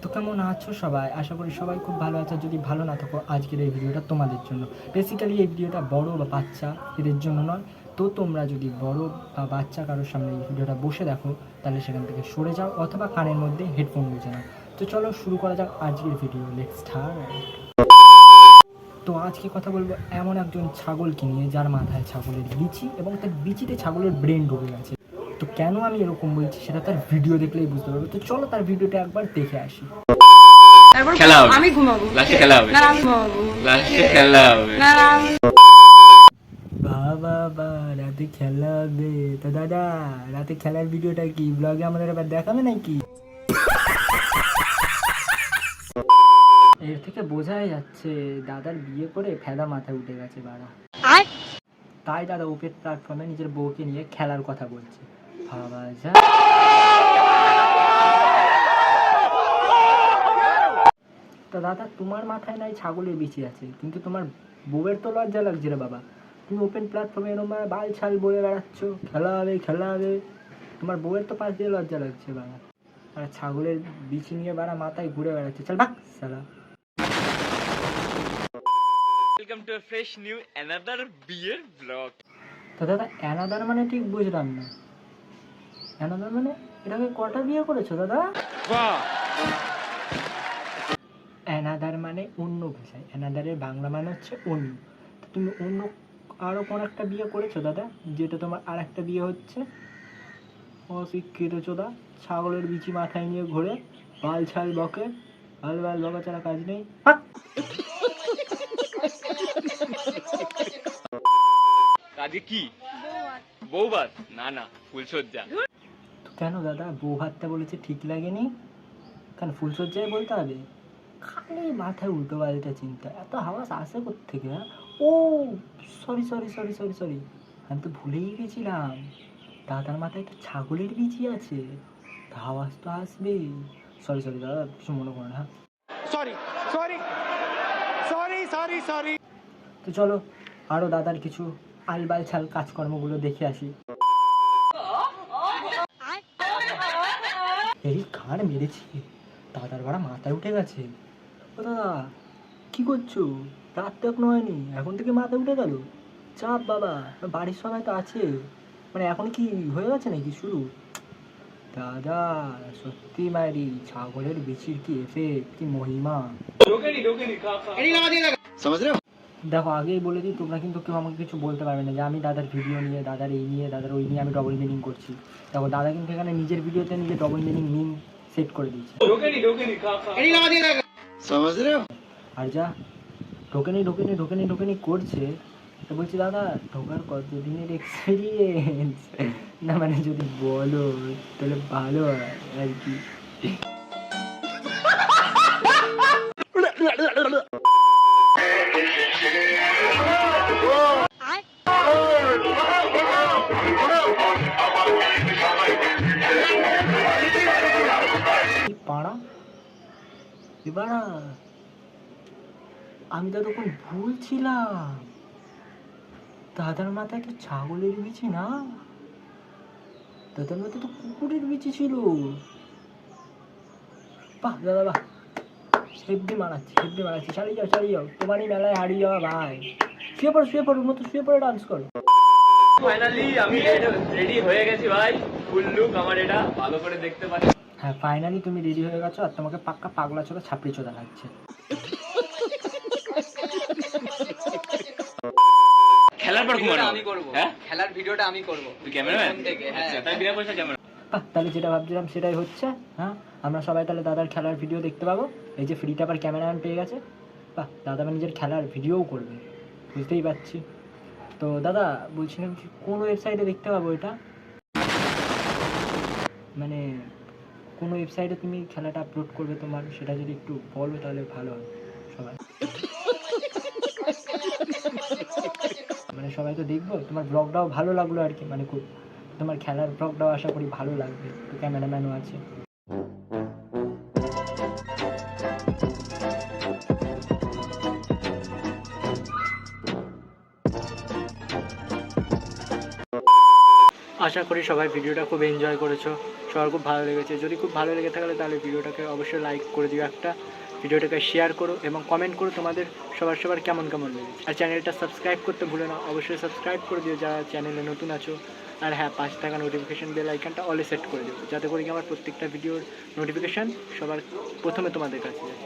তো কেমন আছো সবাই? আশা করি সবাই খুব ভালো আছো। যদি ভালো না থাকো, আজকের এই ভিডিওটা তোমাদের জন্য। বেসিক্যালি এই ভিডিওটা বড় বা বাচ্চা এদের জন্য নয়। তো তোমরা যদি বড় বা বাচ্চা কারোর সামনে এই ভিডিওটা বসে দেখো, তাহলে সেখান থেকে সরে যাও অথবা কানের মধ্যে হেডফোন গুঁজে নাও। তো চলো শুরু করা যাক আজকের ভিডিও। Let's start. তো আজকে কথা বলবো এমন একজন ছাগলকে নিয়ে, যার মাথায় ছাগলের বিচি এবং তার বিচিতে ছাগলের ব্রেন ঢুকে গেছে। তো কেন আমি এরকম বলছি সেটা তার ভিডিও দেখলেই বুঝতে পারবে। তো চলো তার ভিডিওটা একবার দেখে আসি। তারপর খেলা হবে, আমি ঘুমাবো, লাস্টে খেলা হবে, না আমি ঘুমাবো, লাস্টে খেলা হবে। না আমি বাবা বা রাতে খেলা হবে। তো দাদা, রাতে খেলার ভিডিওটা কি ব্লগে আমাদের এবার দেখাবে নাকি? এর থেকে বোঝাই যাচ্ছে দাদার বিয়ে করে ফেদা মাথায় উঠে গেছে বাড়া। তাই দাদা ওপেন প্ল্যাটফর্মে নিজের বউকে নিয়ে খেলার কথা বলছে। ভাবা যা। তো দাদা, তোমার মাথায় নাই ছাগলের বিচি আছে, কিন্তু তোমার বউয়ের তো লজ্জা লাগছে রে বাবা। তুমি ওপেন প্ল্যাটফর্মে এরকম বাল ছাল বলে বেড়াচ্ছ, খেলা হবে খেলা হবে। তোমার বউয়ের তো পাশ দিয়ে লজ্জা লাগছে বাবা। আর ছাগলের বিচি নিয়ে বাড়া মাথায় ঘুরে বেড়াচ্ছে। চল ভাগ শালা। Welcome to a fresh new another বিয়ের ব্লগ। তো দাদা, অ্যানাদার মানে ঠিক বুঝলাম না। অ্যানাদার মানে এটাকে কটা বিয়ে করেছো দাদা? অ্যানাদার মানে অন্য ভাষায়, অ্যানাদারের বাংলা মানে হচ্ছে অন্য। তো তুমি অন্য আরও কোন একটা বিয়ে করেছো দাদা, যেটা তোমার আর একটা বিয়ে হচ্ছে? অশিক্ষিত চোদা, ছাগলের বিচি মাথায় নিয়ে ঘোরে, বাল ছাল বকে, বাল বাল বকা ছাড়া কাজ নেই। আজকে কি বৌভাত? না না, ফুলসজ্জা। তো কেন দাদা, বউ ভাতটা বলেছে ঠিক লাগেনি? কেন ফুলসজ্জায় বলতে হবে? খালি মাথায় উল্টো পাল্টা চিন্তা, এত হাওয়াস আসে কোত্থেকে? হ্যাঁ, ও sorry sorry sorry sorry sorry, আমি তো ভুলেই গেছিলাম। দাদার মাথায় তো ছাগলের বিচি আছে, তা হাওয়াস তো আসবেই। সরি সরি দাদা, কিছু মনে করো না। হ্যাঁ, sorry sorry sorry sorry sorry তো চলো আরও দাদার কিছু আলবাল ছাল কাজকর্মগুলো দেখে আসি। এই ঘাড় মেরেছি, দাদার ভাড়া মাথায় উঠে গেছে। ও দাদা, কি করছো? রাত তো এখনো হয়নি, এখন থেকে মাথায় উঠে গেল? চাপ বাবা, বাড়ির সবাই তো আছে। মানে এখন কি হয়ে গেছে নাকি শুরু? দাদা সত্যি মারি, ছাগলের বিচির কি এফেক্ট, কি মহিমা। দেখো আগেই বলে দিই, তোমরা কিন্তু কেউ আমাকে কিছু বলতে পারবে না যে আমি দাদার ভিডিও নিয়ে, দাদার এই নিয়ে, দাদার ওই নিয়ে আমি ডবল মিনিং করছি। দেখো দাদা কিন্তু এখানে নিজের ভিডিওতে নিজে ডবল মিনিং মিন সেট করে দিয়েছে। আর যা ঢোকেনি ঢোকেনি ঢোকেনি ঢোকেনি করছে, তো বলছি দাদা ঢোকার কতদিনের এক্সপিরিয়েন্স? না মানে যদি বলো তাহলে ভালো হয় আর কি। পাড়া এবার আমি তো তখন ভুলছিলাম, দাদার মাথায় তো ছাগলের বিচি না, দাদার মাথায় তো কুকুরের বিচি ছিল। বাহ দাদা বাহ, হেব্বি মারাচ্ছি হেব্বি মারাচ্ছি। চালিয়ে যাও চালিয়ে যাও, তোমারই মেলায় হারিয়ে যাওয়া ভাই। শুয়ে পড়ো মতো শুয়ে পড়ে ডান্স করো। ফাইনালি আমি রেডি হয়ে গেছি ভাই, ফুল লুক আমার এটা, ভালো করে দেখতে পাচ্ছি। হ্যাঁ ফাইনালি তুমি রেডি হয়ে গেছো, আর তোমাকে পাক্কা পাগলা চোদা ছাপড়ি চোদা লাগছে। খেলার পর ঘুমানো আমি করবো, হ্যাঁ, খেলার ভিডিওটা আমি করবো। তুই ক্যামেরাম্যান? হ্যাঁ। আচ্ছা, তাই বিনা পয়সা ক্যামেরা। তাহলে যেটা ভাবছিলাম সেটাই হচ্ছে। হ্যাঁ, আমরা সবাই তাহলে দাদার খেলার ভিডিও দেখতে পাবো। এই যে ফ্রিতে আবার ক্যামেরাম্যান পেয়ে গেছে। বাহ, দাদা আবার নিজের খেলার ভিডিওও করবে, বুঝতেই পারছি। তো দাদা বলছিলাম কি, কোন ওয়েবসাইটে দেখতে পাবো এটা? মানে কোন ওয়েবসাইটে তুমি খেলাটা আপলোড করবে তোমার, সেটা যদি একটু বলো তাহলে ভালো হয়। সবাই মানে সবাই তো দেখবো, তোমার ব্লগটাও ভালো লাগলো আর কি, মানে খুব তোমার খেলার ব্লগটাও আশা করি ভালো লাগবে, তো ক্যামেরাম্যানও আছে। আশা করি সবাই ভিডিওটা খুব এনজয় করেছো, সবার খুব ভালো লেগেছে। যদি খুব ভালো লেগে থাকলে তাহলে ভিডিওটাকে অবশ্যই লাইক করে দিও একটা, ভিডিওটাকে শেয়ার করো এবং কমেন্ট করো তোমাদের সবার কেমন লেগেছে। আর চ্যানেলটা সাবস্ক্রাইব করতে ভুলো না, অবশ্যই সাবস্ক্রাইব করে দিও যারা চ্যানেলে নতুন আছো। আর হ্যাঁ, পাশে থাকা নোটিফিকেশান বেল আইকনটা অলে সেট করে দিও, যাতে করে কি আমার প্রত্যেকটা ভিডিওর নোটিফিকেশান সবার প্রথমে তোমাদের কাছে যায়।